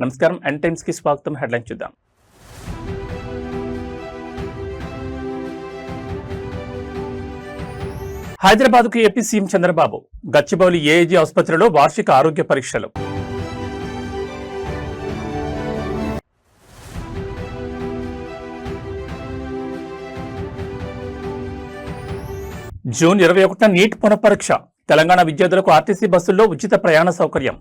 నమస్కారం, n times కి స్వాగతం. హెడ్లైన్ చూద్దాం. హైదరాబాద్కు AP CM Chandrababu. Gachibowli AIG ఆసుపత్రిలో వార్షిక ఆరోగ్య పరీక్షలు. జూన్ 21న నీట్ పునఃపరీక్ష. తెలంగాణ విద్యార్థులకు ఆర్టీసీ బస్సుల్లో ఉచిత ప్రయాణ సౌకర్యం.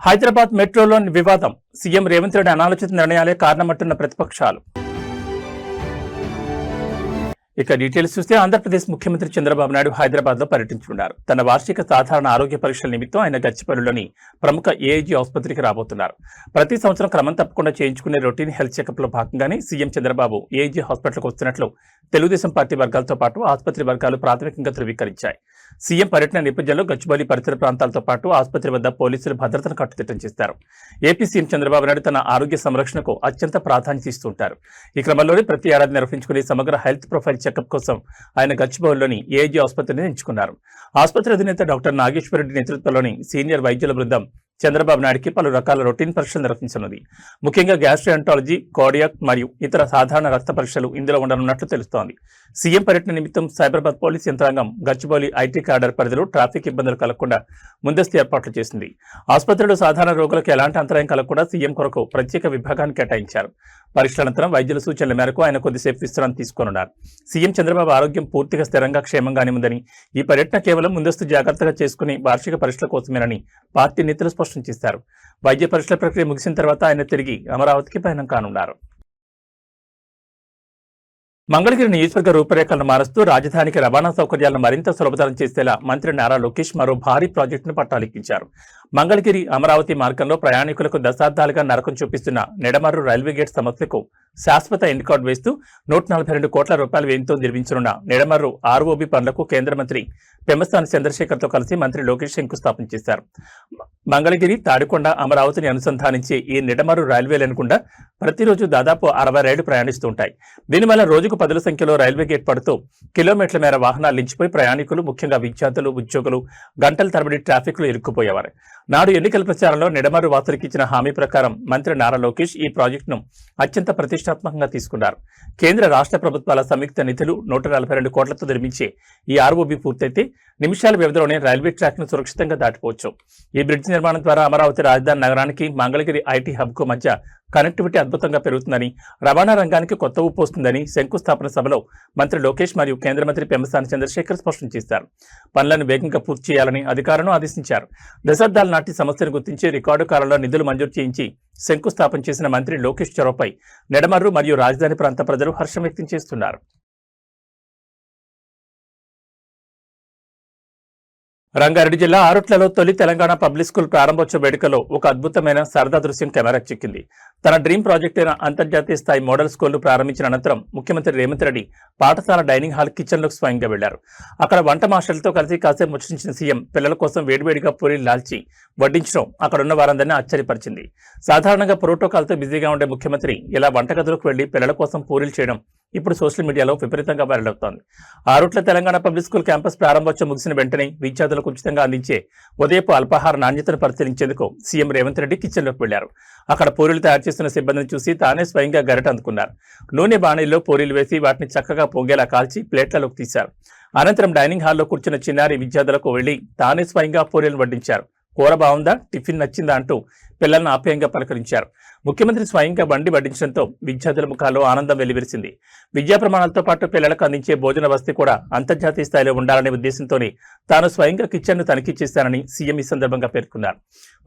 హైదరాబాద్ మెట్రోలోని వివాదం. సీఎం రేవంత్ రెడ్డి అనాలోచిత నిర్ణయాలే కారణమంటున్న ప్రతిపక్షాలు. ఇక డీటెయిల్స్ చూస్తే ఆంధ్రప్రదేశ్ ముఖ్యమంత్రి చంద్రబాబు నాయుడు హైదరాబాద్ లో పర్యటించనున్నారు. తన వార్షిక సాధారణ ఆరోగ్య పరీక్షల నిమిత్తం ఆయన గచ్చిబౌలిలోని ప్రముఖ ఏఐజీ ఆసుపత్రికి రాబోతున్నారు. ప్రతి సంవత్సరం క్రమం తప్పకుండా చేయించుకునే రొటీన్ హెల్త్ చెకప్ లో భాగంగానే సీఎం చంద్రబాబు ఏఐజీ హాస్పిటల్కు వస్తున్నట్లు తెలుగుదేశం పార్టీ వర్గాలతో పాటు ఆసుపత్రి వర్గాలు ప్రాథమికంగా ధృవీకరించాయి. సీఎం పర్యటన నేపథ్యంలో గచ్చిబౌలి పరిసర ప్రాంతాలతో పాటు ఆసుపత్రి వద్ద పోలీసులు భద్రతను కట్టుదిట్టం చేస్తారు. ఏపీ సీఎం చంద్రబాబు నాయుడు తన ఆరోగ్య సంరక్షణకు అత్యంత ప్రాధాన్యత ఇస్తుంటారు. ఈ క్రమంలోనే ప్రతి ఏడాది నిర్వహించుకునే సమగ్ర హెల్త్ ప్రొఫైల్ చెకప్ కోసం ఆయన గచ్చిబౌలిలోని ఏఐజీ ఆసుపత్రిని ఎంచుకున్నారు. ఆసుపత్రి అధినేత డాక్టర్ నాగేశ్వరరెడ్డి నేతృత్వంలోని సీనియర్ వైద్యుల బృందం చంద్రబాబు నాయుడికి పలు రకాల రొటీన్ పరీక్షలు నిర్వహించనుంది. ముఖ్యంగా గ్యాస్ట్రోఎంటాలజీ, కార్డియాక్ మరియు ఇతర సాధారణ రక్త పరీక్షలు ఇందులో ఉండనున్నట్లు తెలుస్తోంది. సీఎం పర్యటన నిమిత్తం సైబరాబాద్ పోలీస్ యంత్రాంగం గచ్చిబౌలి ఐటీ కార్డర్ పరిధిలో ట్రాఫిక్ ఇబ్బందులు కలగకుండా ముందస్తు ఏర్పాట్లు చేసింది. ఆసుపత్రిలో సాధారణ రోగులకు ఎలాంటి అంతరాయం కలగకుండా సీఎం కొరకు ప్రత్యేక విభాగాన్ని కేటాయించారు. పరీక్షల అనంతరం వైద్యుల సూచనల మేరకు ఆయన కొద్దిసేపు విశ్రాంతి తీసుకోనున్నారు. సీఎం చంద్రబాబు ఆరోగ్యం పూర్తిగా స్థిరంగా క్షేమంగానే ఉందని, ఈ పర్యటన కేవలం ముందస్తు జాగ్రత్తగా చేసుకుని వార్షిక పరీక్షల కోసమేనని పార్టీ నేతలు స్పష్టం చేశారు. వైద్య పరీక్షల ప్రక్రియ ముగిసిన తర్వాత ఆయన తిరిగి అమరావతికి పయనం కానున్నారు. మంగళగిరి నియోజకవర్గ రూపురేఖలను మారుస్తూ రాజధానికి రవాణా సౌకర్యాలను మరింత సులభతరం చేసేలా మంత్రి నారా లోకేష్ మరో భారీ ప్రాజెక్టును పట్టాలెక్కించారు. మంగళగిరి అమరావతి మార్గంలో ప్రయాణికులకు దశాబ్దాలుగా నరకం చూపిస్తున్న నిడమర్రు రైల్వే గేట్ సమస్యకు శాశ్వత ఎండ్కార్డు వేస్తూ 142 కోట్ల రూపాయల వ్యయంతో నిర్మించనున్న నిడమర్రు ఆర్ఓబి పనులకు కేంద్ర మంత్రి పెమ్మసాని చంద్రశేఖర్తో కలిసి మంత్రి లోకేష్ శంకుస్థాపన చేశారు. మంగళగిరి, తాడికొండ, అమరావతిని అనుసంధానించే ఈ నిడమర్రు రైల్వే లైన్ గుండా ప్రతిరోజు దాదాపు 60 రైళ్లు ప్రయాణిస్తుంటాయి. దీనివల్ల రోజుకు 10 సంఖ్యలో రైల్వే గేట్ పడుతూ కిలోమీటర్ల మేర వాహనాలు నిలిచిపోయి ప్రయాణికులు, ముఖ్యంగా విద్యార్థులు, ఉద్యోగులు గంటల తరబడి ట్రాఫిక్ లో ఇరుక్కుపోయేవారు. నాడు ఎన్నికల ప్రచారంలో నిడమర్రు వాసులకు ఇచ్చిన హామీ ప్రకారం మంత్రి నారా లోకేష్ ఈ ప్రాజెక్టును అత్యంత ప్రతిష్టాత్మకంగా తీసుకున్నారు. కేంద్ర రాష్ట్ర ప్రభుత్వాల సంయుక్త నిధులు 142 కోట్లతో నిర్మించే ఈ ఆర్ఓబి పూర్తయితే నిమిషాల వ్యవధిలోనే రైల్వే ట్రాక్ ను సురక్షితంగా దాటిపోవచ్చు. ఈ బ్రిడ్జ్ నిర్మాణం ద్వారా అమరావతి రాజధాని నగరానికి మంగళగిరి ఐటీ హబ్ కు మధ్య కనెక్టివిటీ అద్భుతంగా పెరుగుతుందని, రవాణా రంగానికి కొత్త ఊపు వస్తుందని శంకుస్థాపన సభలో మంత్రి లోకేష్ మరియు కేంద్ర మంత్రి పెమ్మసాని చంద్రశేఖర్ స్పష్టం చేశారు. పనులను వేగంగా పూర్తి చేయాలని అధికారులను ఆదేశించారు. దశాబ్దాల నాటి సమస్యను గుర్తించి రికార్డు కాలంలో నిధులు మంజూరు చేయించి శంకుస్థాపన చేసిన మంత్రి లోకేష్ చొరవపై నిడమర్రు మరియు రాజధాని ప్రాంత ప్రజలు హర్షం వ్యక్తం చేస్తున్నారు. రంగారెడ్డి జిల్లా ఆరుట్లలో తొలి తెలంగాణ పబ్లిక్ స్కూల్ ప్రారంభోత్సవ వేడుకలో ఒక అద్భుతమైన సరదా దృశ్యం కెమెరాకు చిక్కింది. తన డ్రీమ్ ప్రాజెక్ట్ అయిన అంతర్జాతీయ స్థాయి మోడల్ స్కూల్ను ప్రారంభించిన అనంతరం ముఖ్యమంత్రి రేవంత్ రెడ్డి పాఠశాల డైనింగ్ హాల్ కిచెన్లోకి స్వయంగా వెళ్లారు. అక్కడ వంట మాస్టర్లతో కలిసి కాసేపు ముచ్చటించిన సీఎం పిల్లల కోసం వేడివేడిగా పూరీలు లాల్చి వడ్డించడం అక్కడున్న వారందరినీ ఆశ్చర్యపరిచింది. సాధారణంగా ప్రోటోకాల్తో బిజీగా ఉండే ముఖ్యమంత్రి ఇలా వంటగదిలోకి వెళ్లి పిల్లల కోసం పూరీలు చేయడం ఇప్పుడు సోషల్ మీడియాలో విపరీతంగా వైరల్ అవుతోంది. Arutla Telangana public school campus ప్రారంభోత్సవం ముగిసిన వెంటనే విద్యార్థులకు ఉచితంగా అందించే ఉదయపు అల్పాహార నాణ్యతను పరిశీలించేందుకు సీఎం రేవంత్ రెడ్డి కిచెన్లోకి వెళ్లారు. అక్కడ పూరీలు తయారు చేస్తున్న సిబ్బందిని చూసి తానే స్వయంగా గరిట అందుకున్నారు. నూనె బాణీల్లో పూరీలు వేసి వాటిని చక్కగా పొంగేలా కాల్చి ప్లేట్లలోకి తీశారు. అనంతరం డైనింగ్ హాల్లో కూర్చున్న చిన్నారి విద్యార్థులకు వెళ్లి తానే స్వయంగా పూరీలు వడ్డించారు. కూర బాగుందా, టిఫిన్ నచ్చిందా అంటూ పిల్లలను ఆప్యాయంగా పలకరించారు. ముఖ్యమంత్రి స్వయంగా బండి వడ్డించడంతో విద్యార్థుల ముఖాల్లో ఆనందం వెల్లివిరిసింది. విద్యా ప్రమాణాలతో పాటు పిల్లలకు అందించే భోజన వసతి కూడా అంతర్జాతీయ స్థాయిలో ఉండాలనే ఉద్దేశంతోనే తాను స్వయంగా కిచెన్ను తనిఖీ చేశానని సీఎం ఈ సందర్భంగా పేర్కొన్నారు.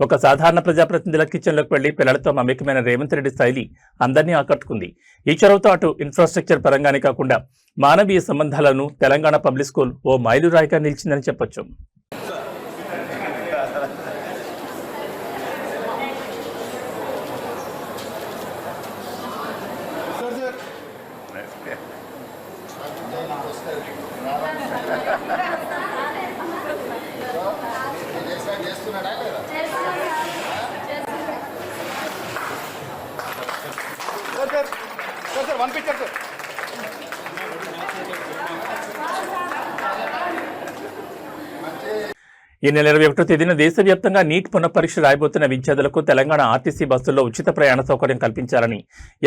ఒక సాధారణ ప్రజాప్రతినిధుల కిచెన్లోకి వెళ్లి పిల్లలతో మమేకమైన రేవంత్ రెడ్డి శైలి అందరినీ ఆకట్టుకుంది. ఈ చొరవతో అటు ఇన్ఫ్రాస్ట్రక్చర్ పరంగానే కాకుండా మానవీయ సంబంధాలను తెలంగాణ పబ్లిక్ స్కూల్ ఓ మైలురాయిగా నిలిచిందని చెప్పొచ్చు. Sir, one picture, sir. ఈ నెల 21వ తేదీన దేశవ్యాప్తంగా నీట్ పునఃపరీక్ష రాయబోతున్న విద్యార్థులకు తెలంగాణ ఆర్టీసీ బస్సుల్లో ఉచిత ప్రయాణ సౌకర్యం కల్పించాలని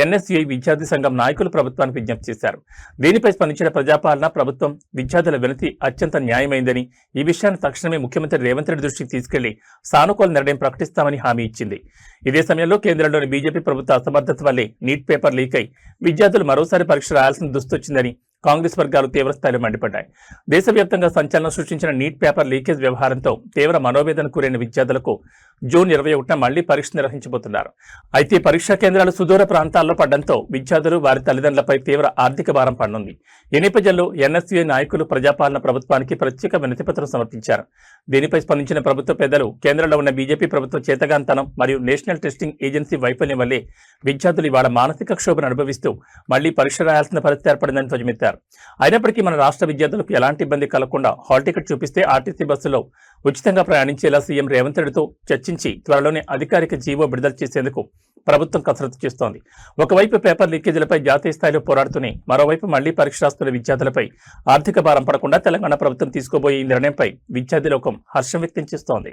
ఎన్ఎస్యుఐ విద్యార్థి సంఘం నాయకులు ప్రభుత్వానికి విజ్ఞప్తి చేశారు. దీనిపై స్పందించిన ప్రజాపాలన ప్రభుత్వం విద్యార్థుల వినతి అత్యంత న్యాయమైందని, ఈ విషయాన్ని తక్షణమే ముఖ్యమంత్రి రేవంత్ రెడ్డి దృష్టికి తీసుకెళ్లి సానుకూల నిర్ణయం ప్రకటిస్తామని హామీ ఇచ్చింది. ఇదే సమయంలో కేంద్రంలోని బీజేపీ ప్రభుత్వ అసమర్థత వల్లే నీట్ పేపర్ లీక్ అయి విద్యార్థులు మరోసారి పరీక్ష రాయాల్సిన దుస్థొచ్చిందని కాంగ్రెస్ వర్గాలు తీవ్రస్థాయిలో మండిపడ్డాయి. దేశవ్యాప్తంగా సంచలనం సృష్టించిన నీట్ పేపర్ లీకేజ్ వ్యవహారంతో తీవ్ర మనోవేదన కూరిన విద్యార్థులకు జూన్ 21న మళ్లీ పరీక్ష నిర్వహించబోతున్నారు. అయితే పరీక్షా కేంద్రాలు సుదూర ప్రాంతాల్లో పడడంతో విద్యార్థులు వారి తల్లిదండ్రులపై తీవ్ర ఆర్థిక భారం పడనుంది. ఈ నేపథ్యంలో ఎన్ఎస్యుఐ నాయకులు ప్రజాపాలన ప్రభుత్వానికి ప్రత్యేక వినతిపత్రం సమర్పించారు. దీనిపై స్పందించిన ప్రభుత్వ పెద్దలు కేంద్రంలో ఉన్న బీజేపీ ప్రభుత్వ చేతగాంతనం మరియు నేషనల్ టెస్టింగ్ ఏజెన్సీ వైఫల్యం వల్లే విద్యార్థులు ఇవాళ మానసిక క్షోభను అనుభవిస్తూ మళ్లీ పరీక్ష రాయాల్సిన పరిస్థితి ఏర్పడిందని ధ్వజమెత్తారు. అయినప్పటికీ మన రాష్ట్ర విద్యార్థులకు ఎలాంటి ఇబ్బంది కలగకుండా హాల్ టికెట్ చూపిస్తే ఆర్టీసీ బస్సులో ఉచితంగా ప్రయాణించేలా సీఎం రేవంత్ రెడ్డితో చర్చించి త్వరలోనే అధికారిక జీవో విడుదల చేసేందుకు ప్రభుత్వం కసరత్తు చేస్తోంది. ఒకవైపు పేపర్ లీకేజీలపై జాతీయ స్థాయిలో పోరాడుతూనే మరోవైపు మళ్లీ పరీక్ష రాస్తున్న విద్యార్థులపై ఆర్థిక భారం పడకుండా తెలంగాణ ప్రభుత్వం తీసుకోబోయే ఈ నిర్ణయంపై విద్యార్థి లోకం హర్షం వ్యక్తం చేస్తోంది.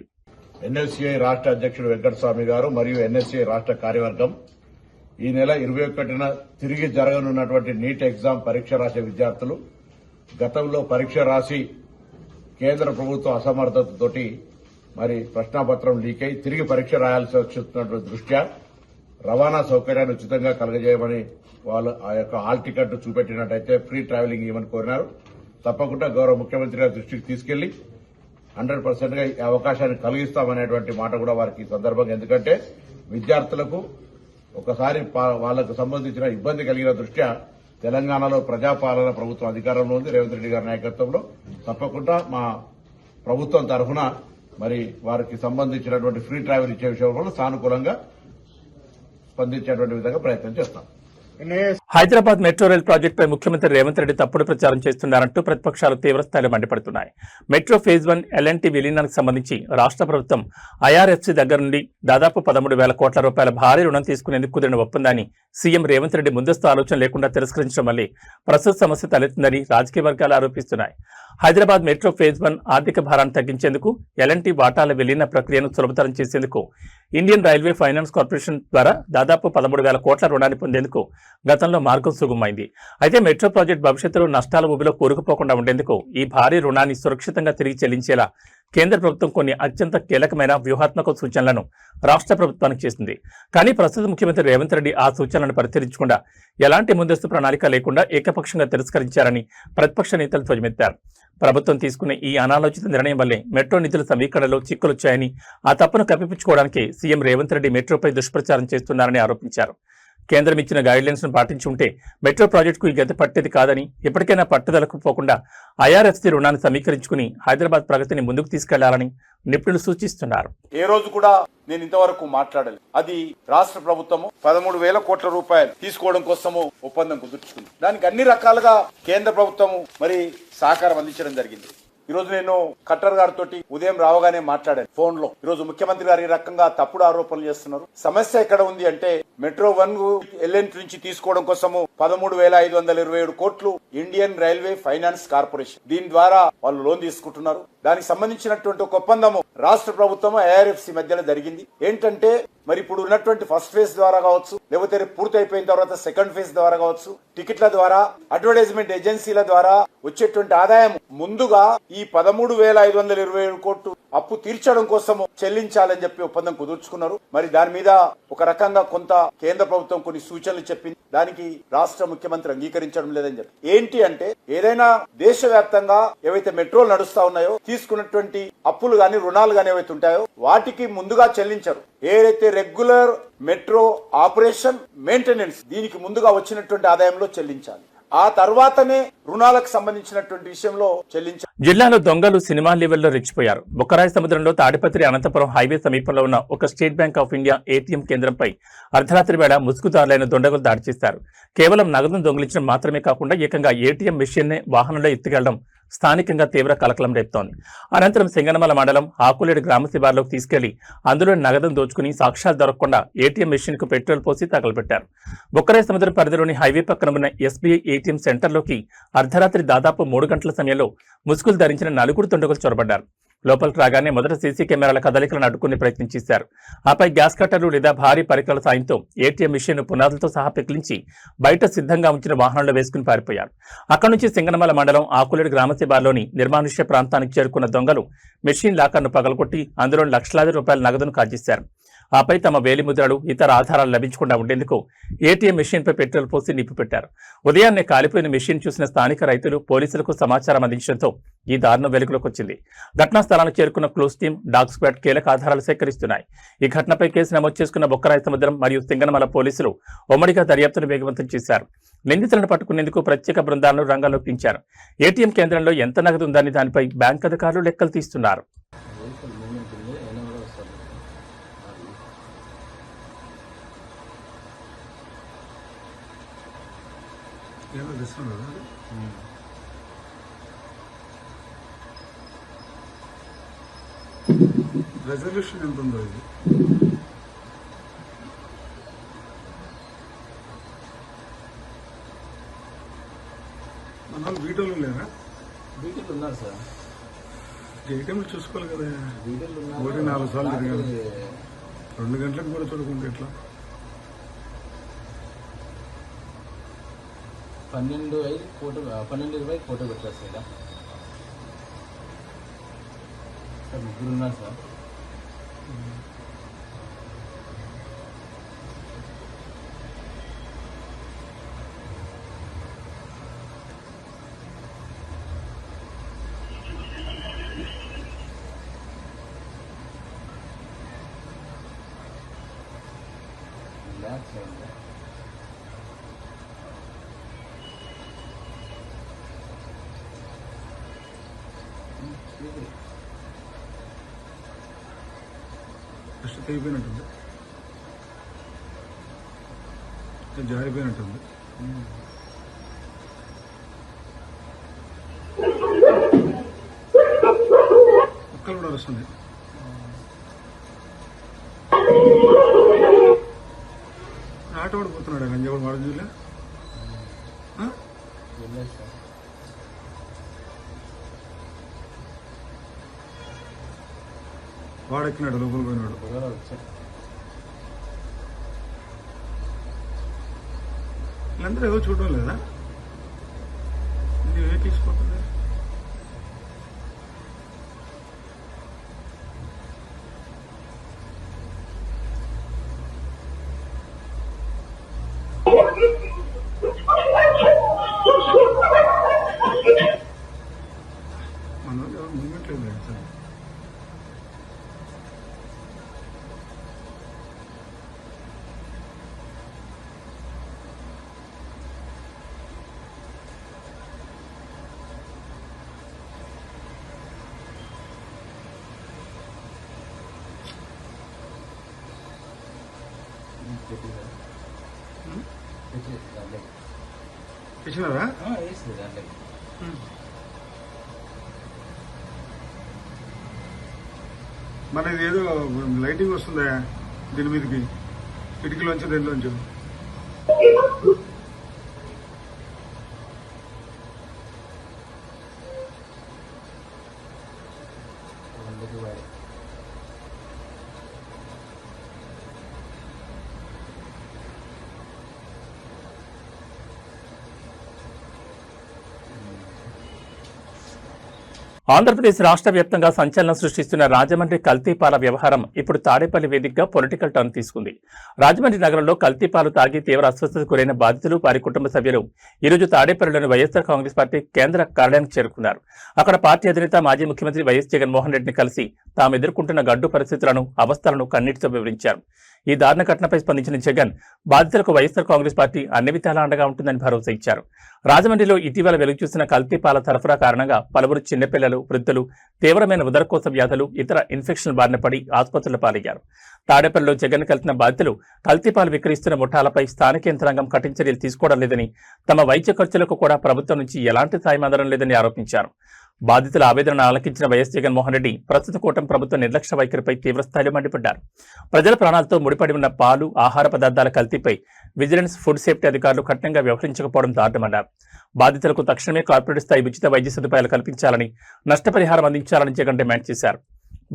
ఎన్ఎస్యుఐ రాష్ట్ర అధ్యక్షుడు వెంకటస్వామి గారు మరియు ఎన్ఎస్యుఐ రాష్ట్ర కార్యవర్గం ఈ నెల 21న తిరిగి జరగనున్నటువంటి నీట్ ఎగ్జామ్ పరీక్ష రాసే విద్యార్థులు గతంలో పరీక్ష రాసి కేంద్ర ప్రభుత్వ అసమర్థతతోటి మరి ప్రశ్నాపత్రం లీక్ అయి తిరిగి పరీక్ష రాయాల్సి వచ్చినటువంటి దృష్ట్యా రవాణా సౌకర్యాన్ని ఉచితంగా కలగజేయమని వాళ్ళు ఆ యొక్క హాల్ టికెట్ చూపెట్టినట్టయితే ఫ్రీ ట్రావెలింగ్ ఇవ్వమని కోరినారు. తప్పకుండా గౌరవ ముఖ్యమంత్రి గారి దృష్టికి తీసుకెళ్లి 100%గా ఈ అవకాశాన్ని కలిగిస్తామనేటువంటి మాట కూడా వారికి ఈ సందర్భంగా, ఎందుకంటే విద్యార్థులకు ఒకసారి వాళ్లకు సంబంధించిన ఇబ్బంది కలిగిన దృష్ట్యా తెలంగాణలో ప్రజాపాలన ప్రభుత్వం అధికారంలో ఉంది. రేవంత్ రెడ్డి గారి నాయకత్వంలో తప్పకుండా మా ప్రభుత్వం తరఫున మరి వారికి సంబంధించినటువంటి ఫ్రీ ట్రావెల్ ఇచ్చే విషయంలో సానుకూలంగా స్పందించేటువంటి విధంగా ప్రయత్నం చేస్తాం. హైదరాబాద్ మెట్రో రైల్ ప్రాజెక్టుపై ముఖ్యమంత్రి రేవంత్ రెడ్డి తప్పుడు ప్రచారం చేస్తున్నారంటూ ప్రతిపక్షాలు తీవ్రస్థాయిలో మండిపడుతున్నాయి. మెట్రో ఫేజ్ 1 ఎల్ఎన్టీ విలీనానికి సంబంధించి రాష్ట్ర ప్రభుత్వం ఐఆర్ఎఫ్సీ దగ్గర నుండి దాదాపు 13,000 కోట్ల రూపాయల భారీ రుణం తీసుకునేందుకు కుదిరిన ఒప్పందాన్ని సీఎం రేవంత్ రెడ్డి ముందస్తు ఆలోచన లేకుండా తిరస్కరించడం వల్లే ప్రస్తుత సమస్య తలెత్తిందని రాజకీయ వర్గాలు ఆరోపిస్తున్నాయి. హైదరాబాద్ మెట్రో ఫేజ్ 1 ఆర్థిక భారాన్ని తగ్గించేందుకు ఎల్ఎన్టీ వాటాల విలీన ప్రక్రియను సులభతరం చేసేందుకు ఇండియన్ రైల్వే ఫైనాన్స్ కార్పొరేషన్ ద్వారా దాదాపు 13,000 కోట్ల రుణాన్ని పొందేందుకు గతంలో మార్గం సుగమమైంది. అయితే మెట్రో ప్రాజెక్టు భవిష్యత్తులో నష్టాల ఊబిలో కూరుకుపోకుండా ఉండేందుకు ఈ భారీ రుణాన్ని సురక్షితంగా తిరిగి చెల్లించేలా కేంద్ర ప్రభుత్వం కొన్ని అత్యంత కీలకమైన వ్యూహాత్మక సూచనలను రాష్ట్ర ప్రభుత్వానికి చేసింది. కానీ ప్రస్తుత ముఖ్యమంత్రి రేవంత్ రెడ్డి ఆ సూచనలను పరిశీలించకుండా ఎలాంటి ముందస్తు ప్రణాళిక లేకుండా ఏకపక్షంగా తిరస్కరించారని ప్రతిపక్ష నేతలు ధ్వజమెత్తారు. ప్రభుత్వం తీసుకున్న ఈ అనాలోచిత నిర్ణయం వల్లే మెట్రో నిధుల సమీకరణలో చిక్కులొచ్చాయని, ఆ తప్పును కప్పిపుచ్చుకోవడానికి సీఎం రేవంత్ రెడ్డి మెట్రోపై దుష్ప్రచారం చేస్తున్నారని ఆరోపించారు. కేంద్రం ఇచ్చిన గైడ్లైన్స్ ను పాటించి ఉంటే మెట్రో ప్రాజెక్టుకు ఈ గతి పట్టేది కాదని, ఇప్పటికైనా పట్టుదలకు పోకుండా ఐఆర్ఎఫ్సీ రుణాన్ని సమీకరించుకుని హైదరాబాద్ ప్రగతిని ముందుకు తీసుకెళ్లాలని నిపుణులు సూచిస్తున్నారు. ఏ రోజు కూడా నేను ఇంతవరకు మాట్లాడలేదు. అది రాష్ట్ర ప్రభుత్వము 13,000 కోట్ల రూపాయలు తీసుకోవడం కోసము ఒప్పందం కుదుర్చుకుంది. దానికి అన్ని రకాలుగా కేంద్ర ప్రభుత్వము మరి సహకారం అందించడం జరిగింది. ఈ రోజు నేను కట్టర్ గారితో ఉదయం రావగానే మాట్లాడాను ఫోన్ లో. ఈ రోజు ముఖ్యమంత్రి గారు ఈ రకంగా తప్పుడు ఆరోపణలు చేస్తున్నారు. సమస్య ఎక్కడ ఉంది అంటే మెట్రో 1 ఎల్ఎన్టీ నుంచి తీసుకోవడం కోసము 13,527 కోట్లు ఇండియన్ రైల్వే ఫైనాన్స్ కార్పొరేషన్, దీని ద్వారా వాళ్ళు లోన్ తీసుకుంటున్నారు. దానికి సంబంధించినటువంటి ఒక ఒప్పందము రాష్ట్ర ప్రభుత్వం ఐఆర్ఎఫ్సీ మధ్యలో జరిగింది. ఏంటంటే మరి ఇప్పుడు ఉన్నటువంటి ఫస్ట్ ఫేజ్ ద్వారా కావచ్చు, లేకపోతే పూర్తి అయిపోయిన తర్వాత సెకండ్ ఫేజ్ ద్వారా కావచ్చు, టికెట్ల ద్వారా, అడ్వర్టైజ్మెంట్ ఏజెన్సీల ద్వారా వచ్చేటువంటి ఆదాయం ముందుగా ఈ 13,527 కోట్లు అప్పు తీర్చడం కోసము చెల్లించాలని చెప్పి ఒప్పందం కుదుర్చుకున్నారు. మరి దాని మీద ఒక రకంగా కొంత కేంద్ర ప్రభుత్వం కొన్ని సూచనలు చెప్పింది. దానికి రాష్ట్ర ముఖ్యమంత్రి అంగీకరించడం లేదని చెప్పి, ఏంటి అంటే ఏదైనా దేశవ్యాప్తంగా ఏవైతే మెట్రోలు నడుస్తా ఉన్నాయో తీసుకున్నటువంటి అప్పులు గాని రుణాలు గాని ఏవైతే ఉంటాయో వాటికి ముందుగా చెల్లించరు. ఏదైతే రెగ్యులర్ మెట్రో ఆపరేషన్ మెయింటెనెన్స్ దీనికి ముందుగా వచ్చినటువంటి ఆదాయంలో చెల్లించాలి. ఆ తర్వాతనే రుణాలకు సంబంధించినటువంటి విషయంలో చెల్లించారు. జిల్లాలో దొంగలు సినిమా లెవెల్లో రెచ్చిపోయారు. బొక్కరాయి సముద్రంలో తాడిపత్రి అనంతపురం హైవే సమీపంలో ఉన్న ఒక state bank of India ATM కేంద్రంపై అర్ధరాత్రి వేళ ముసుగుదారులైన దొండగులు దాడి చేశారు. కేవలం నగదును దొంగిలించడం మాత్రమే కాకుండా ఏకంగా ఏటీఎం మెషిన్ నే వాహనంలో ఎత్తుకెళ్లడం స్థానికంగా తీవ్ర కలకలం రేపుతోంది. అనంతరం సింగనమల మండలం ఆకులేడు గ్రామ శివార్లోకి తీసుకెళ్లి అందులో నగదును దోచుకుని సాక్ష్యాలు దొరకకుండా ఏటీఎం మెషిన్ కు పెట్రోల్ పోసి తగలబెట్టారు. బొక్కరాయి సముద్రం పరిధిలోని హైవే పక్కన ఉన్న ఎస్బీఐ ఏటీఎం సెంటర్లోకి అర్ధరాత్రి దాదాపు 3 గంటల సమయంలో ముసుగులు ధరించిన 4 దుండగులు చొరబడ్డారు. లోపలికి రాగానే మొదట సీసీ కెమెరాల కదలికలను అడ్డుకునే ప్రయత్నం చేశారు. ఆపై గ్యాస్ కట్టర్లు లేదా భారీ పరికరాల సాయంతో ఏటీఎం మిషన్ పునాదులతో సహా పెకిలించి బయట సిద్ధంగా ఉంచిన వాహనంలో వేసుకుని పారిపోయారు. అక్కడి నుంచి సింగనమల మండలం ఆకులేడు గ్రామ శివార్లోని నిర్మానుష్య ప్రాంతానికి చేరుకున్న దొంగలు మెషిన్ లాకర్ను పగలగొట్టి అందులో లక్షలాది రూపాయల నగదును కాజేశారు. ఆపై తమ వేలిముద్రలు ఇతర ఆధారాలు లభించకుండా ఉండేందుకు ఏటీఎం మెషిన్పై పెట్రోల్ పోసి నింపిపెట్టారు. ఉదయాన్నే కాలిపోయిన మెషిన్ చూసిన స్థానిక రైతులు పోలీసులకు సమాచారం అందించడంతో ఈ దారుణం వెలుగులోకి వచ్చింది. ఘటనా స్థలానికి చేరుకున్న క్లూస్ టీం, డాగ్ స్క్వాడ్ కీలక ఆధారాలు సేకరిస్తున్నాయి. ఈ ఘటనపై కేసు నమోదు చేసుకున్న బొక్కరాయ సముద్రం మరియు సింగనమల పోలీసులు ఉమ్మడిగా దర్యాప్తును వేగవంతం చేశారు. నిందితులను పట్టుకునేందుకు ప్రత్యేక బృందాలను రంగంలోకి దించారు. ఏటీఎం కేంద్రంలో ఎంత నగదు ఉందని దానిపై బ్యాంక్ అధికారులు లెక్కలు తీస్తున్నారు. రెజల్యూషన్ ఎంత ఉందో ఇది మన వాళ్ళు వీడియోలు లేరా? వీటిలో ఉన్నారు సార్. ఏటీఎంలు చూసుకోవాలి కదా. 4 సార్లు తిరిగాను. 2 గంటలకు కూడా చూడకుండా ఎట్లా? 12:20 ఫోటో పెట్టారు సార్. ముగ్గురు ఉన్నారు సార్. రిలాక్స్ అయింది. ఫస్ట్ తెగిపోయినట్టుంది, జారిపోయినట్టుంది. ఒక్కరు కూడా వస్తుంది. ఆట పడిపోతున్నాడు గంజాడు వాడు చూలే. వాడెక్కినాడు, లోపల పోయినాడు. వీళ్ళందరూ ఏదో చూడడం లేదా? ఇది ఏ తీసుకుంటుంది? మన వాళ్ళు ఎవరు మూమెంట్ లేదు సార్. తెచ్చినారా? మన ఇది ఏదో లైటింగ్ వస్తుందా దీని మీదకి? కిటికీలోంచి దేనిలోంచి? ఆంధ్రప్రదేశ్ రాష్ట్ర వ్యాప్తంగా సంచలనం సృష్టిస్తున్న రాజమండ్రి కల్తీపాల వ్యవహారం ఇప్పుడు తాడేపల్లి వేదికగా పొలిటికల్ టర్న్ తీసుకుంది. రాజమండ్రి నగరంలో కల్తీపాలు తాగి తీవ్ర అస్వస్థతకు గురైన బాధితులు, వారి కుటుంబ సభ్యులు ఈరోజు తాడేపల్లిలోని వైఎస్ఆర్ కాంగ్రెస్ పార్టీ కేంద్ర కార్యాలయానికి చేరుకున్నారు. అక్కడ పార్టీ అధినేత మాజీ ముఖ్యమంత్రి వైఎస్ జగన్మోహన్ రెడ్డిని కలిసి తాము ఎదుర్కొంటున్న గడ్డు పరిస్థితులను, అవస్థలను కన్నీటితో వివరించారు. ఈ దారుణ ఘటనపై స్పందించిన జగన్ బాధితులకు వైఎస్ఆర్ కాంగ్రెస్ పార్టీ అన్ని విధాలా అండగా ఉంటుందని భరోసా ఇచ్చారు. రాజమండ్రిలో ఇటీవల వెలుగు చూసిన కల్తీపాల సరఫరా కారణంగా పలువురు చిన్నపిల్లలు, వృద్ధులు తీవ్రమైన ఉదరకోశ వ్యాధులు, ఇతర ఇన్ఫెక్షన్ బారిన పడి ఆసుపత్రుల పాలయ్యారు. తాడేపల్లిలో జగన్ కలిసిన బాధితులు కల్తీపాలు విక్రయిస్తున్న ముఠాలపై స్థానిక యంత్రాంగం కఠిన చర్యలు తీసుకోవడం లేదని, తమ వైద్య ఖర్చులకు కూడా ప్రభుత్వం నుంచి ఎలాంటి సాయం అందడం లేదని ఆరోపించారు. బాధితుల ఆవేదనను ఆలకించిన వైఎస్ జగన్మోహన్ రెడ్డి ప్రస్తుత కూటమి ప్రభుత్వ నిర్లక్ష్య వైఖరిపై తీవ్రస్థాయిలో మండిపడ్డారు. ప్రజల ప్రాణాలతో ముడిపడి ఉన్న పాలు, ఆహార పదార్థాల కల్తీపై విజిలెన్స్, ఫుడ్ సేఫ్టీ అధికారులు కఠినంగా వ్యవహరించకపోవడం దారుణమన్నారు. బాధితులకు తక్షణమే కార్పొరేట్ స్థాయి ఉచిత వైద్య సదుపాయాలు కల్పించాలని, నష్టపరిహారం అందించాలని జగన్ డిమాండ్ చేశారు.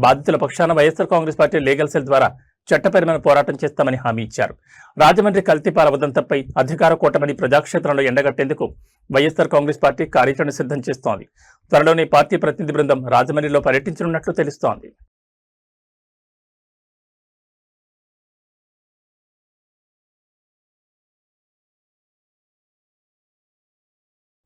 బాధితుల పక్షాన YSR Congress party legal cell ద్వారా చట్టపరమైన పోరాటం చేస్తామని హామీ ఇచ్చారు. రాజమండ్రి కల్తీపాల ఉదంతంపై అధికార కూటమిని ప్రజాక్షేత్రంలో ఎండగట్టేందుకు వైఎస్ఆర్ కాంగ్రెస్ పార్టీ కార్యాచరణ సిద్ధం చేస్తోంది. త్వరలోనే పార్టీ ప్రతినిధి బృందం రాజమండ్రిలో పర్యటించనున్నట్లు తెలుస్తోంది.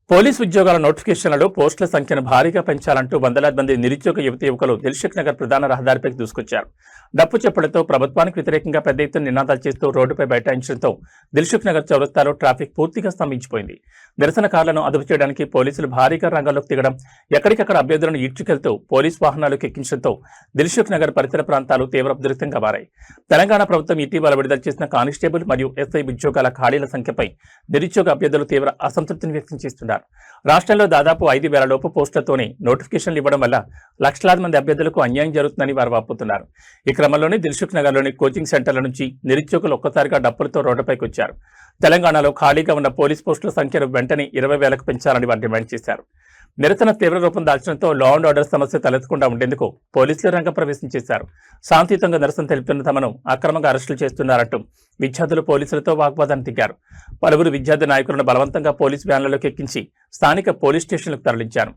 పోలీసు ఉద్యోగాల నోటిఫికేషన్లలో పోస్టుల సంఖ్యను భారీగా పెంచాలంటూ వందలాది మంది నిరుద్యోగ యువకులు దిల్సుఖ్ నగర్ ప్రధాన రహదారిపైకి దూసుకొచ్చారు. డప్పు చప్పులతో ప్రభుత్వానికి వ్యతిరేకంగా పెద్ద ఎత్తున నినాదాలు చేస్తూ రోడ్డుపై బైఠాయించడంతో దిల్సుఖ్ నగర్ చౌరస్తాలో ట్రాఫిక్ పూర్తిగా స్తంభించిపోయింది. నిరసనకారులను అదుపు చేయడానికి పోలీసులు భారీగా రంగంలోకి దిగడం, ఎక్కడికక్కడ అభ్యర్థులను ఈడ్చుకెళ్తూ పోలీసు వాహనాలకు ఎక్కించడంతో దిల్సుఖ్ నగర్ పరిసర ప్రాంతాలు తీవ్ర ఉద్రిక్తంగా మారాయి. తెలంగాణ ప్రభుత్వం ఇటీవల విడుదల చేసిన కానిస్టేబుల్ మరియు ఎస్ఐ ఉద్యోగాల ఖాళీల సంఖ్యపై నిరుద్యోగ అభ్యర్థులు తీవ్ర అసంతృప్తిని వ్యక్తం చేస్తున్నారు. రాష్ట్రంలో దాదాపు 5,000 లోపు పోస్టులతోనే నోటిఫికేషన్లు ఇవ్వడం వల్ల లక్షలాది మంది అభ్యర్థులకు అన్యాయం జరుగుతుందని వారు వాపోతున్నారు. ఈ క్రమంలోనే దిల్సుఖ్ నగర్లోని కోచింగ్ సెంటర్ల నుంచి నిరుద్యోగులు ఒక్కసారిగా డప్పులతో రోడ్డుపైకి వచ్చారు. తెలంగాణలో ఖాళీగా ఉన్న పోలీస్ పోస్టుల సంఖ్యను వెంటనే 20,000కు పెంచాలని వారు డిమాండ్ చేశారు. నిరసన తీవ్ర రూపం దాల్చడంతో లా అండ్ ఆర్డర్ సమస్య తలెత్తకుండా ఉండేందుకు పోలీసులు రంగప్రవేశం చేశారు. శాంతియుతంగా నిరసన తెలుపుతున్న తమను అక్రమంగా అరెస్టులు చేస్తున్నారంటూ విద్యార్థులు పోలీసులతో వాగ్వాదాన్ని దిగారు. పలువురు విద్యార్థి నాయకులను బలవంతంగా పోలీసు వ్యాన్లలోకి ఎక్కించి స్థానిక పోలీస్ స్టేషన్లకు తరలించారు.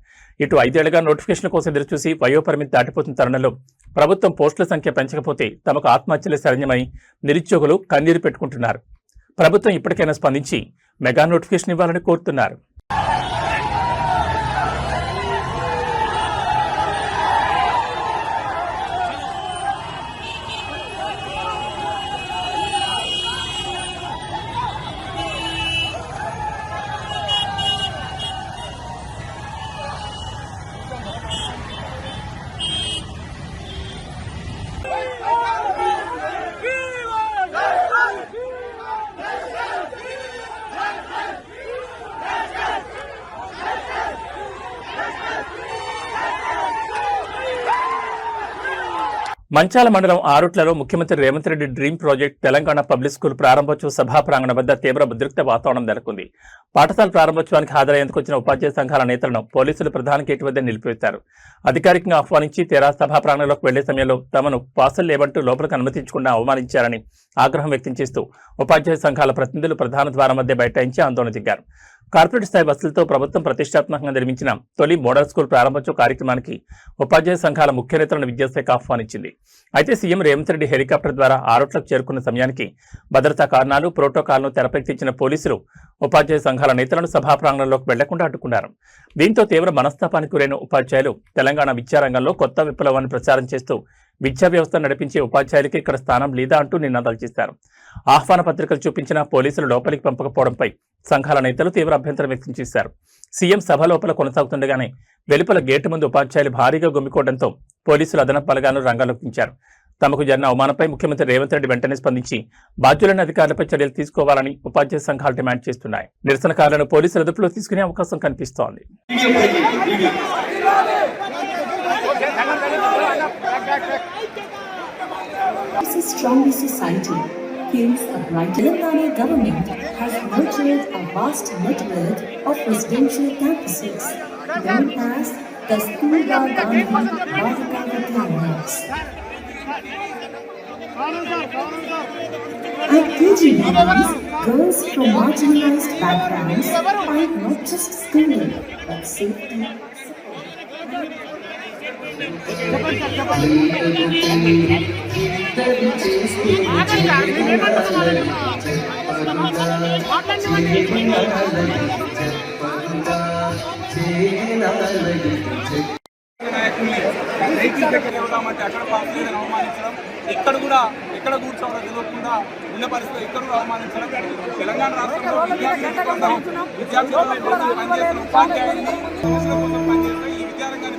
ఇటు 5 ఏళ్లుగా నోటిఫికేషన్ కోసం ఎదురుచూసి వయోపరిమితి దాటిపోతున్న తరుణంలో ప్రభుత్వం పోస్టుల సంఖ్య పెంచకపోతే తమకు ఆత్మహత్యలే శరణ్యమని నిరుద్యోగులు కన్నీరు పెట్టుకుంటున్నారు. ప్రభుత్వం ఇప్పటికైనా స్పందించి మెగా నోటిఫికేషన్ ఇవ్వాలని కోరుతున్నారు. మంచాల మండలం ఆరుట్లలో ముఖ్యమంత్రి Revanth Reddy dream project Telangana public school ప్రారంభోత్సవ సభా ప్రాంగణం వద్ద తీవ్ర ఉద్రిక్త వాతావరణం నెలకొంది. పాఠశాల ప్రారంభోత్సవానికి హాజరయ్యేందుకు వచ్చిన ఉపాధ్యాయ సంఘాల నేతలను పోలీసులు ప్రధాన గేటు వద్ద నిలిపివేశారు. అధికారికంగా ఆహ్వానించి తీరా సభా ప్రాంగణంలోకి వెళ్లే సమయంలో తమను పాసులు లేవంటూ లోపలికి అనుమతించకుండా అవమానించారని ఆగ్రహం వ్యక్తం చేస్తూ ఉపాధ్యాయ సంఘాల ప్రతినిధులు ప్రధాన ద్వారం మధ్య బైఠాయించి ఆందోళన దిగారు. కార్పొరేట్ స్థాయి బస్సులతో ప్రభుత్వం ప్రతిష్టాత్మకంగా నిర్మించిన తొలి మోడల్ స్కూల్ ప్రారంభోత్సవ కార్యక్రమానికి ఉపాధ్యాయ సంఘాల ముఖ్య నేతలను విద్యాశాఖ ఆహ్వానించింది. అయితే సీఎం రేవంత్ రెడ్డి హెలికాప్టర్ ద్వారా ఆరుట్లకు చేరుకున్న సమయానికి భద్రతా కారణాలు, ప్రోటోకాల్ను తెరపైకెత్తించిన పోలీసులు ఉపాధ్యాయ సంఘాల నేతలను సభా ప్రాంగణంలోకి వెళ్లకుండా అడ్డుకున్నారు. దీంతో తీవ్ర మనస్తాపానికి గురైన ఉపాధ్యాయులు తెలంగాణ విద్యారంగంలో కొత్త విప్లవాన్ని ప్రచారం చేస్తూ విద్యా వ్యవస్థ నడిపించే ఉపాధ్యాయులకి ఇక్కడ స్థానం లేదా అంటూ నినాదాలు చేశారు. ఆహ్వాన పత్రికలు చూపించిన పోలీసులు లోపలికి పంపకపోవడంపై సంఘాల నేతలు తీవ్ర అభ్యంతరం వ్యక్తం చేశారు. సీఎం సభ లోపల కొనసాగుతుండగానే వెలుపల గేటు ముందు ఉపాధ్యాయులు భారీగా గుమ్మికోవడంతో పోలీసులు అదనపు బలగాలను రంగంలోకి దించారు. తమకు జరిగిన అవమానంపై ముఖ్యమంత్రి రేవంత్ రెడ్డి వెంటనే స్పందించి బాధ్యులైన అధికారులపై చర్యలు తీసుకోవాలని ఉపాధ్యాయ సంఘాలు డిమాండ్ చేస్తున్నాయి. నిరసనకారులను పోలీసులు అదుపులో తీసుకునే అవకాశం కనిపిస్తోంది. It's a stronger society. Feels a bright Telangana government has nurtured a vast network of residential campuses, known as the Kasturba Gandhi Balika Vidyalaya. At PG Bhavans, girls from marginalized backgrounds find not just schooling but safety. ఎక్కడ కూర్చోవడం తెలియకుండా ఉన్న పరిస్థితి ఎక్కడ కూడా అవమానించడం. తెలంగాణ రాష్ట్రంలో విద్యార్థులు పనిచేస్తున్న ఉపాధ్యాయుల్ని పనిచేస్తున్న ఈ విద్యారంగాన్ని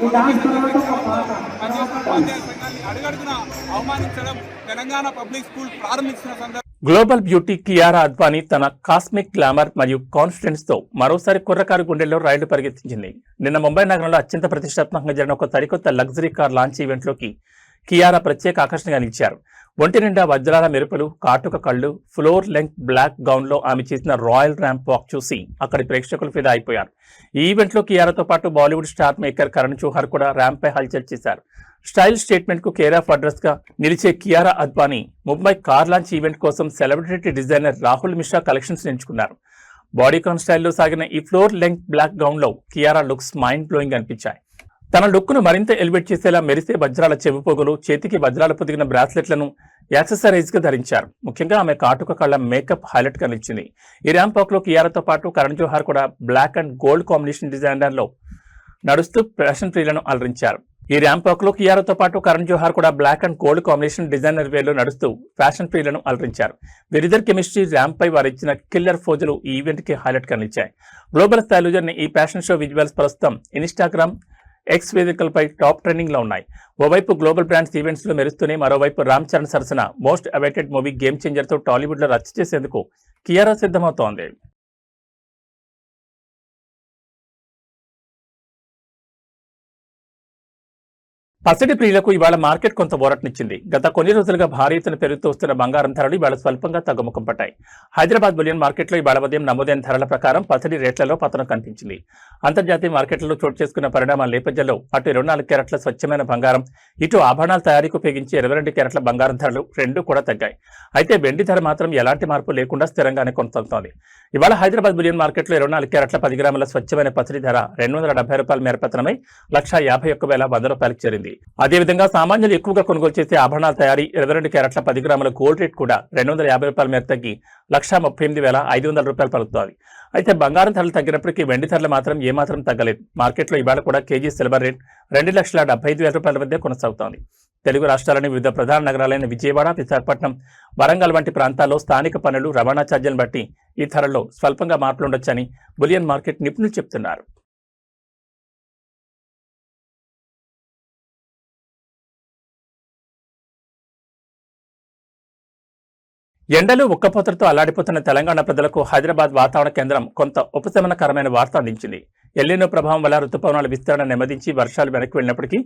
పనిచేస్తున్న ఉపాధ్యాయ సంఘాన్ని అడుగడుగున అవమానించడం తెలంగాణ పబ్లిక్ స్కూల్ ప్రారంభించిన సందర్భంగా గ్లోబల్ బ్యూటీ కియారా అద్వానీ తన కాస్మిక్ గ్లామర్ మరియు కాన్ఫిడెన్స్ తో మరోసారి కుర్రకారు గుండెల్లో రైళ్లు పరిగెత్తించింది. నిన్న ముంబై నగరంలో అత్యంత ప్రతిష్టాత్మకంగా జరిగిన ఒక సరికొత్త లగ్జరీ కార్ లాంచ్ ఈవెంట్లోకి కియారా ప్రత్యేక ఆకర్షణగా నిలిచారు. ఒంటి నిండా వజ్రాల మెరుపులు, కాటుక కళ్ళు, ఫ్లోర్ లెంగ్త్ బ్లాక్ గౌన్ లో ఆమె చేసిన రాయల్ ర్యాంప్ వాక్ చూసి అక్కడి ప్రేక్షకులు ఫిదా అయిపోయారు. ఈ ఈవెంట్ లో కియారాతో పాటు Bollywood star maker Karan Johar కూడా ర్యాంప్ పై హల్చల్ చేశారు. స్టైల్ స్టేట్మెంట్ కు కేర్ ఆఫ్ అడ్రస్ గా నిలిచే Kiara Advani Mumbai car launch event కోసం celebrity designer Rahul Mishra collections ఎంచుకున్నారు. బాడీకాన్ స్టైల్లో సాగిన ఈ ఫ్లోర్ లెంగ్త్ బ్లాక్ గౌన్ లో కియారా లుక్స్ మైండ్ బ్లోయింగ్ అనిపించాయి. తన లుక్ ను మరింత ఎలివేట్ చేసేలా మెరిసే వజ్రాల చెవిపోగులు, చేతికి వజ్రాల పొదిగిన బ్రాస్లెట్లను యాక్సెసరీస్ గా ధరించారు. ముఖ్యంగా ఆమె కాటుక కళ్ళ మేకప్ హైలైట్ గా నిలిచింది. ఈ ర్యాంప్ వాక్ లో కియారాతో పాటు కరణ్ జోహర్ కూడా black and gold combination designer లో నడుస్తూ ఫ్యాషన్ ప్రియులను అలరించారు. ఈ ర్యాంప్ వాక్ లో కియారాతో పాటు కరణ్ జోహర్ కూడా black and gold combination designer wear లో నడుస్తూ ఫ్యాషన్ ప్రియులను అలరించారు. వీరిద్దరు కెమిస్ట్రీ ర్యాంప్ పై వారు ఇచ్చిన కిల్లర్ ఫోజులు ఈ ఈవెంట్ కి హైలైట్ గా నిలిచాయి. గ్లోబల్ స్థాయిలో జరిగిన ఈ ఫ్యాషన్ షో విజువల్స్ ప్రస్తుతం ఇన్స్టాగ్రామ్, ఎక్స్ వేదికలపై టాప్ ట్రెండింగ్ లో ఉన్నాయి. ఓవైపు గ్లోబల్ బ్రాండ్స్ ఈవెంట్స్ లో మెరుస్తూనే మరోవైపు రామ్ చరణ్ సరసన most awaited movie game changer తో టాలీవుడ్ లో రచ్చ చేసేందుకు కియారా సిద్ధమవుతోంది. పసిడి ప్రియులకు ఇవాళ మార్కెట్ కొంత ఊరటనిచ్చింది. గత కొన్ని రోజులుగా భారీ ఎత్తున పెరుగుతూ వస్తున్న బంగారం ధరలు ఇవాళ స్వల్పంగా తగ్గుముఖం పట్టాయి. హైదరాబాద్ బులియన్ మార్కెట్లో ఇవాళ ఉదయం నమోదైన ధరల ప్రకారం పసిడి రేట్లలో పతనం కనిపించింది. అంతర్జాతీయ మార్కెట్లలో చోటు చేసుకున్న పరిణామాల నేపథ్యంలో అటు 24 క్యారెట్ల స్వచ్ఛమైన బంగారం, ఇటు ఆభరణాల తయారీకి ఉపయోగించే 22 క్యారెట్ల బంగారం ధరలు రెండూ కూడా తగ్గాయి. అయితే వెండి ధర మాత్రం ఎలాంటి మార్పు లేకుండా స్థిరంగానే కొనసాగుతోంది. ఇవాళ హైదరాబాద్ బులియన్ మార్కెట్లో 24 క్యారెట్ల 10 గ్రాముల స్వచ్ఛమైన పసిడి ధర ₹270 మేర పతనమై ₹151,100 చేరింది. అదేవిధంగా సామాన్యులు ఎక్కువగా కొనుగోలు చేసే ఆభరణాల తయారీ 22 క్యారెట్ల 10 గ్రాముల గోల్డ్ రేట్ కూడా ₹250 మేర తగ్గి ₹138,500 పలుకుతోంది. అయితే బంగారం ధరలు తగ్గినప్పటికీ వెండి ధరలు మాత్రం ఏమాత్రం తగ్గలేదు. మార్కెట్లో ఇవాళ కూడా కేజీ సిల్వర్ రేట్ ₹2,75,000 వద్ద కొనసాగుతోంది. తెలుగు రాష్ట్రాలని వివిధ ప్రధాన నగరాలైన విజయవాడ, విశాఖపట్నం, వరంగల్ వంటి ప్రాంతాల్లో స్థానిక పన్నులు, రవాణా ఛార్జీలను బట్టి ఈ ధరల్లో స్వల్పంగా మార్పులుండొచ్చని బులియన్ మార్కెట్ నిపుణులు చెబుతున్నారు. ఎండలు ఉక్కపోతలతో అల్లాడిపోతున్న తెలంగాణ ప్రజలకు హైదరాబాద్ వాతావరణ కేంద్రం కొంత ఉపశమనకరమైన వార్త అందించింది. ఎల్లినో ప్రభావం వల్ల రుతుపవనాల విస్తరణ నెమ్మదించి వర్షాలు వెనక్కి వెళ్లినప్పటికీ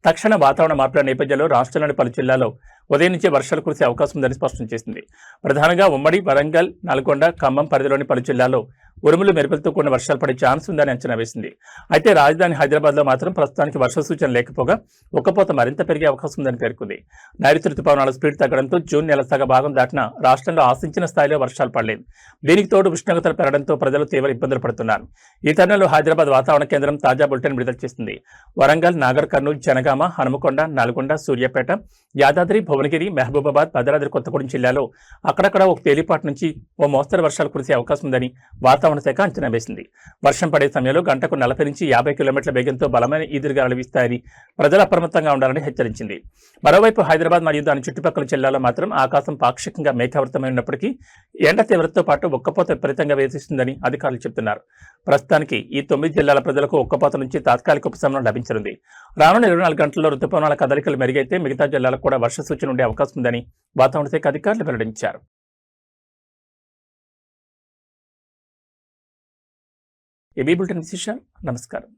తక్షణ వాతావరణ మార్పుల నేపథ్యంలో రాష్ట్రంలోని పలు జిల్లాల్లో ఉదయం నుంచే వర్షాలు కురిసే అవకాశం ఉందని స్పష్టం చేసింది. ప్రధానంగా ఉమ్మడి, వరంగల్, నల్గొండ, ఖమ్మం పరిధిలోని పలు జిల్లాల్లో ఉరుములు మెరుపులతో కూడిన వర్షాలు పడే ఛాన్స్ ఉందని అంచనా వేసింది. అయితే రాజధాని హైదరాబాద్ లో మాత్రం ప్రస్తుతానికి వర్ష సూచన లేకపోగా ఉక్కపోత మరింత పెరిగే అవకాశం ఉందని పేర్కొంది. నైరుతి రుతుపవనాల స్పీడ్ తగ్గడంతో జూన్ నెల సగ భాగం దాటినా రాష్ట్రంలో ఆశించిన స్థాయిలో వర్షాలు పడలేదు. దీనికి తోడు ఉష్ణోగ్రతలు పెరగడంతో ప్రజలు తీవ్ర ఇబ్బందులు పడుతున్నారు. ఈ తరుణంలో హైదరాబాద్ వాతావరణ కేంద్రం తాజా బులెటిన్ విడుదల చేసింది. వరంగల్, నాగర్ కర్నూలు, జనగామ, హనుమకొండ, నల్గొండ, సూర్యాపేట, యాదాద్రి, భువనగిరి, మహబూబాబాద్, భద్రాద్రి కొత్తగూడెం జిల్లాలో అక్కడక్కడ ఒక తేలిపాటి నుంచి ఓ మోస్తరు వర్షాలు కురిసే అవకాశం ఉందని వాతావరణ శాఖ అంచనా వేసింది. వర్షం పడే సమయంలో గంటకు 40 నుంచి 50 కిలోమీటర్ల వేగంతో బలమైన ఈదురుగాలులు వీస్తాయని ప్రజలు అప్రమత్తంగా ఉండాలని హెచ్చరించింది. మరోవైపు హైదరాబాద్ మరియు దాని చుట్టుపక్కల జిల్లాలో మాత్రం ఆకాశం పాక్షికంగా మేఘావృతమై ఉన్నప్పటికీ ఎండ తీవ్రతతో పాటు ఉక్కపోత విపరీతంగా వేధిస్తుందని అధికారులు చెబుతున్నారు. ప్రస్తుతానికి ఈ 9 జిల్లాల ప్రజలకు ఉక్కపోత నుంచి తాత్కాలిక ఉపశమనం లభించనుంది. రానున్న 24 గంటల్లో రుతుపవనాల కదలికలు మెరుగైతే మిగతా జిల్లాలకు కూడా వర్ష సూచన ఉండే అవకాశం ఉందని వాతావరణ శాఖ అధికారులు వెల్లడించారు. ఏబీ బులెటిన్ విశేషాలు. నమస్కారం.